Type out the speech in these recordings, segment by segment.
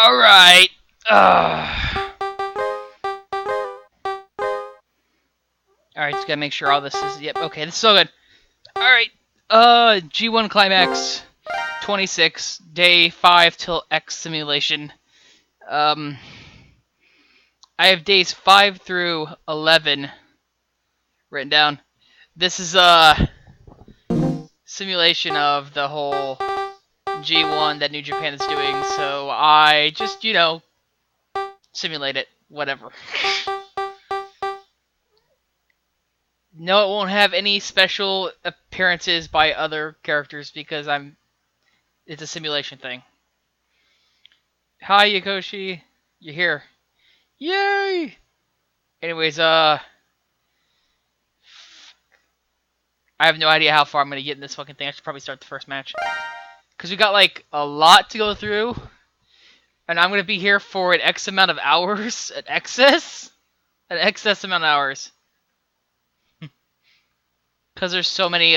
Alright. Alright, just gotta make sure all this is... Yep, okay, this is all good. Alright. G1 Climax 26, day 5 till X simulation. I have days 5 through 11 written down. This is a simulation of the whole G1 that New Japan is doing, so I just, simulate it. Whatever. No, it won't have any special appearances by other characters because it's a simulation thing. Hi, Yakoshi. You're here. Yay! Anyways, I have no idea how far I'm gonna get in this fucking thing. I should probably start the first match. Because we got, like, a lot to go through. And I'm gonna be here for an X amount of hours. An excess amount of hours. Because there's so many,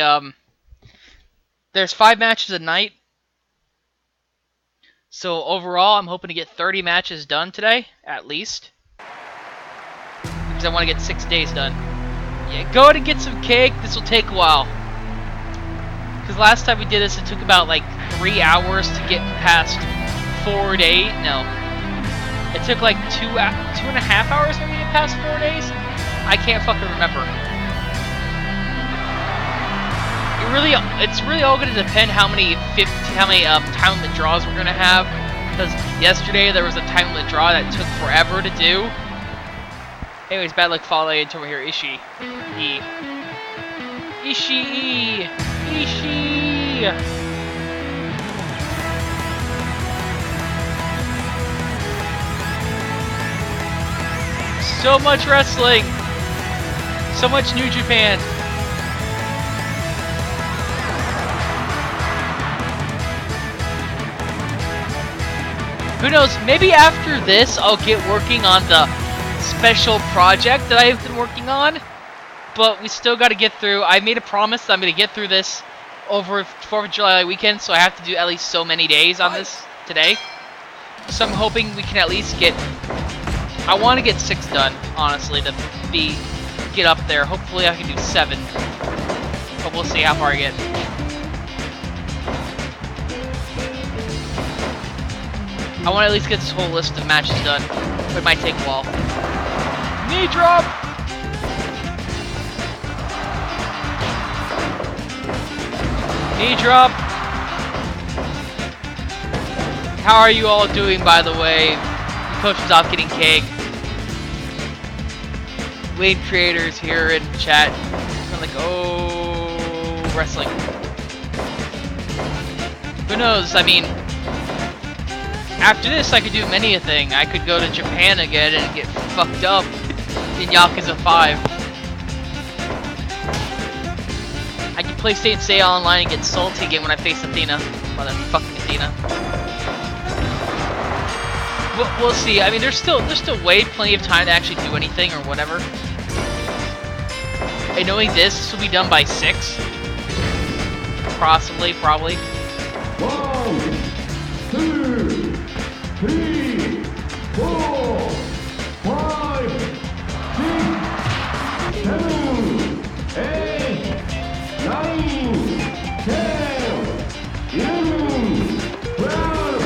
there's 5 matches a night. So overall, I'm hoping to get 30 matches done today, at least. Because I want to get 6 days done. Yeah, go ahead and get some cake. This will take a while. Because last time we did this, it took about, like, 3 hours to get past 4 days. No. It took, like, 2.5 hours maybe to get past 4 days? I can't fucking remember. It's really all going to depend how many time limit draws we're going to have. Because yesterday there was a time limit draw that took forever to do. Anyways, bad luck Fale until we hear Ishii. Ishii! So much wrestling! So much New Japan! Who knows, maybe after this I'll get working on the special project that I've been working on, but we still got to get through. I made a promise that I'm going to get through this over 4th of July weekend, so I have to do at least so many days on this today. So I'm hoping we can at least get... I want to get 6 done, honestly, to get up there. Hopefully I can do 7, but we'll see how far I get. I want to at least get this whole list of matches done, but it might take a while. Knee drop! Knee drop! How are you all doing, by the way? The coach is off getting cake. Wayne Creators here in chat. I'm like, oh, wrestling. Who knows? I mean... After this, I could do many a thing. I could go to Japan again and get fucked up in Yakuza 5. I could play Saint Seiya online and get salty again when I face Athena. Motherfucking Athena. We'll see. I mean, there's still plenty of time to actually do anything or whatever. And knowing this will be done by 6. Possibly, probably. 1, 2, 3, 4, 5, 6, 7, 8, 9, 10, 11, 12,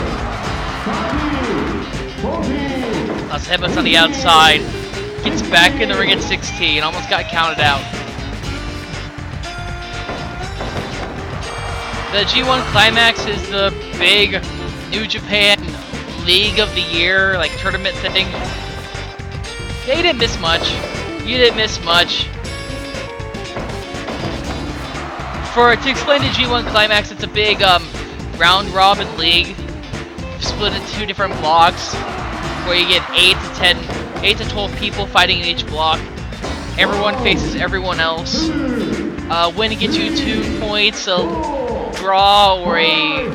13, 14. Us headbutts on the outside. Gets back in the ring at 16. Almost got counted out. The G1 Climax is the big New Japan League of the Year, like, tournament thing. They didn't miss much. You didn't miss much. To explain the G1 Climax, it's a big round-robin league split into 2 different blocks where you get 8 to 12 people fighting in each block. Everyone faces everyone else. Win gets you 2 points. A draw or a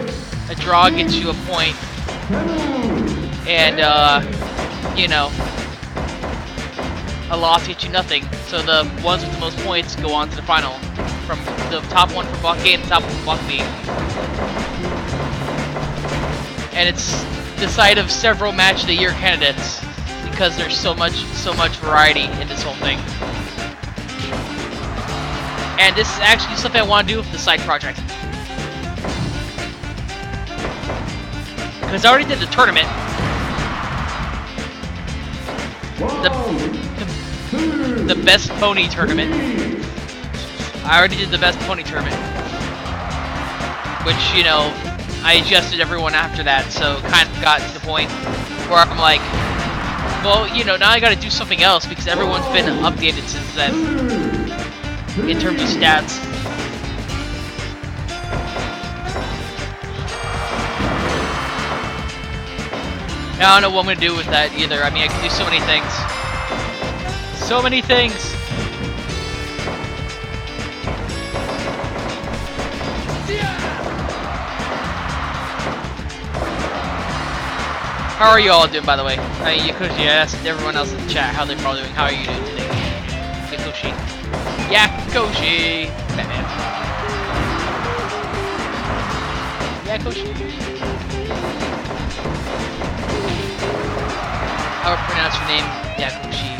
draw gets you a point. And, a loss gets you nothing. So the ones with the most points go on to the final. From the top one from block A and the top one from block B. And it's decide of several match of the year candidates because there's so much variety in this whole thing. And this is actually something I want to do with the side project. Because I already did the tournament. The best pony tournament. I already did the best pony tournament. Which, you know, I adjusted everyone after that, so kind of got to the point where I'm like, well, you know, now I gotta do something else because everyone's been updated since then. In terms of stats. I don't know what I'm gonna do with that either. I mean, I can do so many things. So many things! How are you all doing, by the way? I mean, Yakushi, I asked everyone else in the chat how they're all doing. How are you doing today? Yakushi. Yakushi! Batman. Yakushi. I would pronounce your name Yakushi.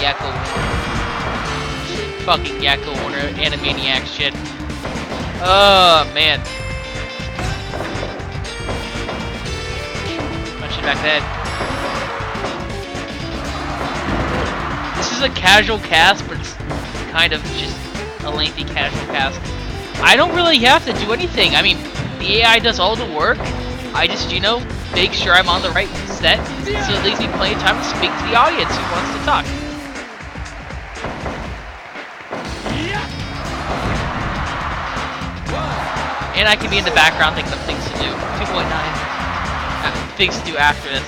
Yakko. Fucking Yakko Warner, Animaniac shit. Oh, man. Punch it back then. This is a casual cast, but it's kind of just a lengthy casual cast. I don't really have to do anything. I mean, the AI does all the work. I just, you know, make sure I'm on the right set, so it leaves me plenty of time to speak to the audience who wants to talk. And I can be in the background thinking of things to do. 2.9. Things to do after this.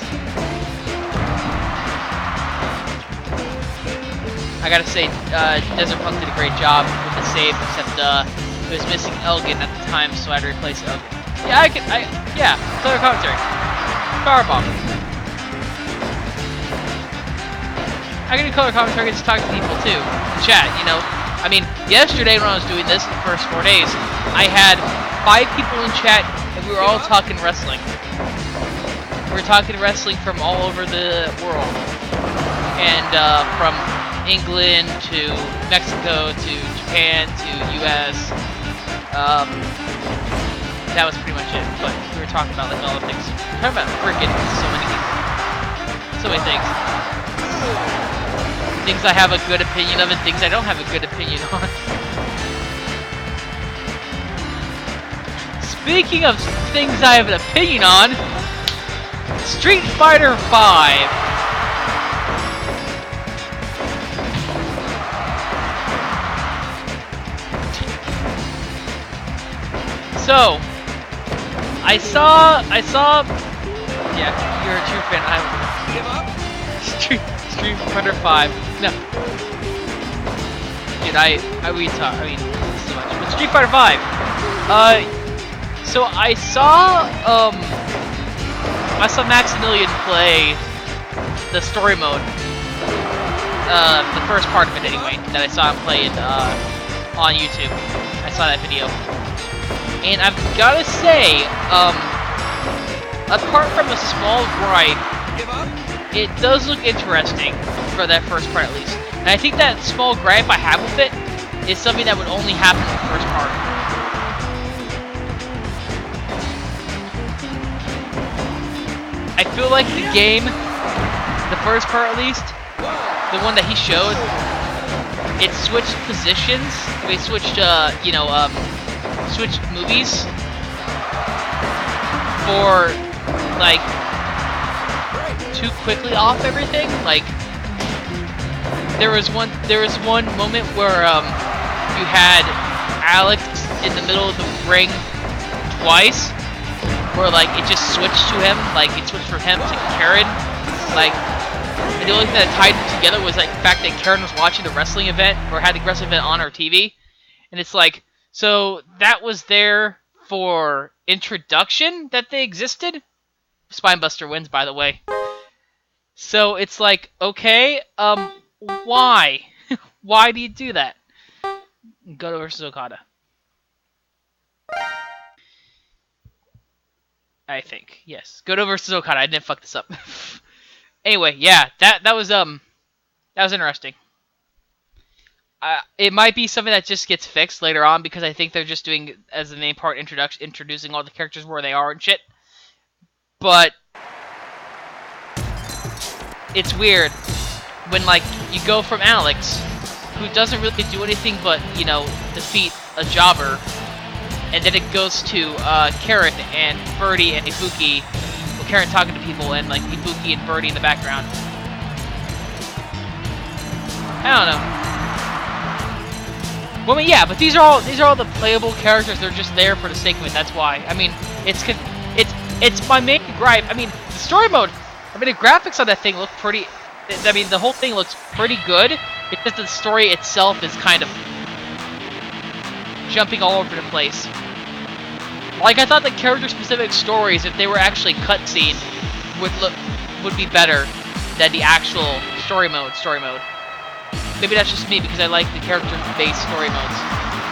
I gotta say, Desert Punk did a great job with the save, except it was missing Elgin at the time, so I had to replace Elgin. Yeah, yeah, clear commentary. Powerbomb. I can do color commentary, I can just talk to people too. Chat, you know. I mean, yesterday when I was doing this, the first 4 days, I had 5 people in chat, and we were all talking wrestling. We were talking wrestling from all over the world. And from England to Mexico to Japan to US. That was pretty much it. But we were talking about like all the things. We're talking about freaking so many things. Things I have a good opinion of and things I don't have a good opinion on. Speaking of things I have an opinion on, Street Fighter V. So, I saw, yeah, you're a true fan. I give up. Street Fighter V. No, dude, we talk. I mean, so much. But Street Fighter V. So I saw Maximilian play the story mode. The first part of it, anyway, that I saw him play it on YouTube. I saw that video. And I've gotta say, apart from a small gripe, it does look interesting for that first part at least. And I think that small gripe I have with it is something that would only happen in the first part. I feel like the game, the first part at least, the one that he showed, it switched positions. We switched, switched movies for like too quickly off everything. Like there was one moment where you had Alex in the middle of the ring twice, where like it just switched to him, like it switched from him to Karen, like. And the only thing that tied them together was like the fact that Karen was watching the wrestling event or had the wrestling event on her TV, and it's like. So that was there for introduction that they existed. Spinebuster wins, by the way. So it's like, okay, why? Why do you do that? Goto versus Okada. I think. Yes. Goto versus Okada. I didn't fuck this up. Anyway, yeah, that was interesting. It might be something that just gets fixed later on because I think they're just doing as the main part introducing all the characters where they are and shit. But it's weird when like you go from Alex, who doesn't really do anything but defeat a jobber, and then it goes to Karen and Birdie and Ibuki. Well, Karen talking to people and like Ibuki and Birdie in the background. I don't know. Well, I mean, yeah, but these are all the playable characters. They're just there for the sake of it. That's why. I mean, it's my main gripe. I mean, the story mode. I mean, the graphics on that thing look pretty. I mean, the whole thing looks pretty good. It's just the story itself is kind of jumping all over the place. Like, I thought the character-specific stories, if they were actually cutscene, would be better than the actual story mode. Maybe that's just me, because I like the character-based story modes.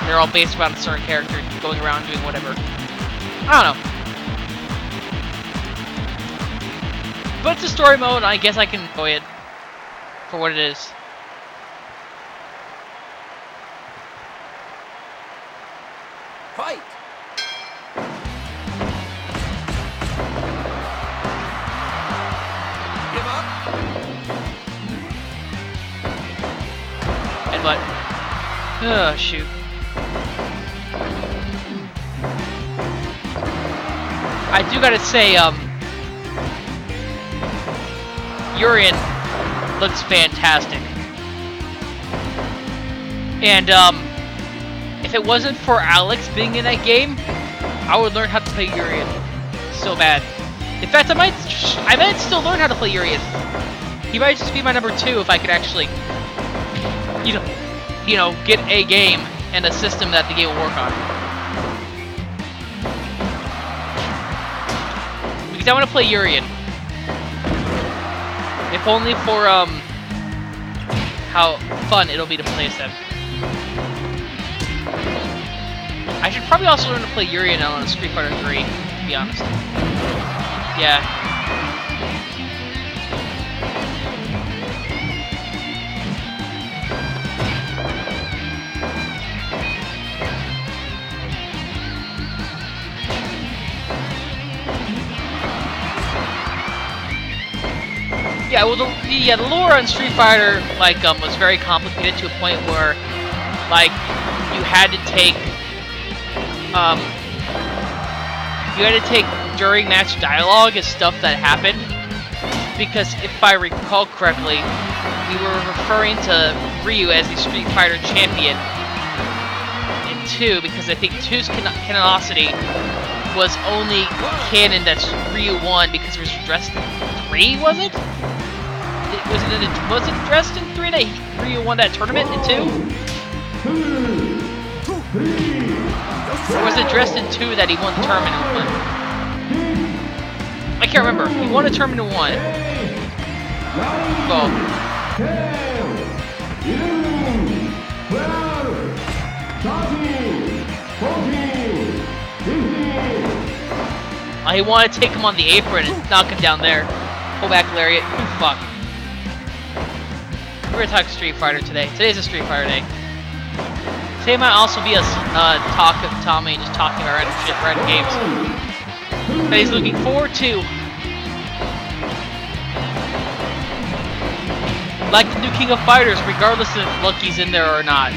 They're all based around a certain character going around doing whatever. I don't know. But it's a story mode, and I guess I can enjoy it for what it is. Fight! Give up? And what? Oh, shoot. I do gotta say, Urien looks fantastic. And, if it wasn't for Alex being in that game, I would learn how to play Urien so bad. In fact, I might still learn how to play Urien. He might just be my number 2 if I could actually, get a game and a system that the game will work on. Because I want to play Urien. If only for, how fun it'll be to play as them. I should probably also learn to play Urien on Street Fighter 3, to be honest. Yeah. Yeah, well, the lore on Street Fighter, was very complicated to a point where, you had to take during match dialogue as stuff that happened, because if I recall correctly, we were referring to Ryu as the Street Fighter champion in 2, because I think 2's canonicity was only canon that Ryu won because he was dressed in 3, was it? Was it dressed in 3 that Ryu won that tournament in 2? Or was it dressed in 2 that he won the tournament in 1? I can't remember. He won a tournament in 1. Well. He wanted to take him on the apron and knock him down there. Pull back lariat. Fuck. We're gonna talk Street Fighter today. Today's a Street Fighter day. Today might also be a talk of Tommy just talking about random shit, random games that he's looking forward to. Like the new King of Fighters, regardless if Lucky's in there or not.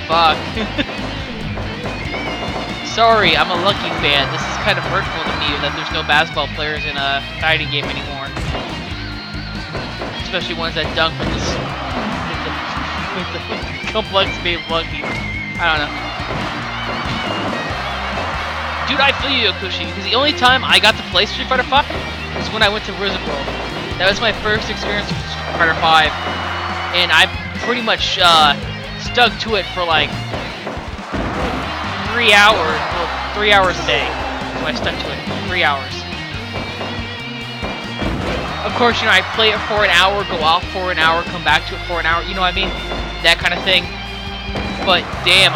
Fuck. Sorry, I'm a Lucky fan. This is kind of hurtful to me that there's no basketball players in a fighting game anymore. Especially ones that dunk with the complexity of Lucky. I don't know. Dude, I feel you, Yokushi, because the only time I got to play Street Fighter 5 was when I went to Wizard World. That was my first experience with Street Fighter 5, and I pretty much stuck to it for like 3 hours. Well, 3 hours a day. So I stuck to it. 3 hours. Of course, I play it for an hour, go off for an hour, come back to it for an hour, you know what I mean? That kind of thing. But damn,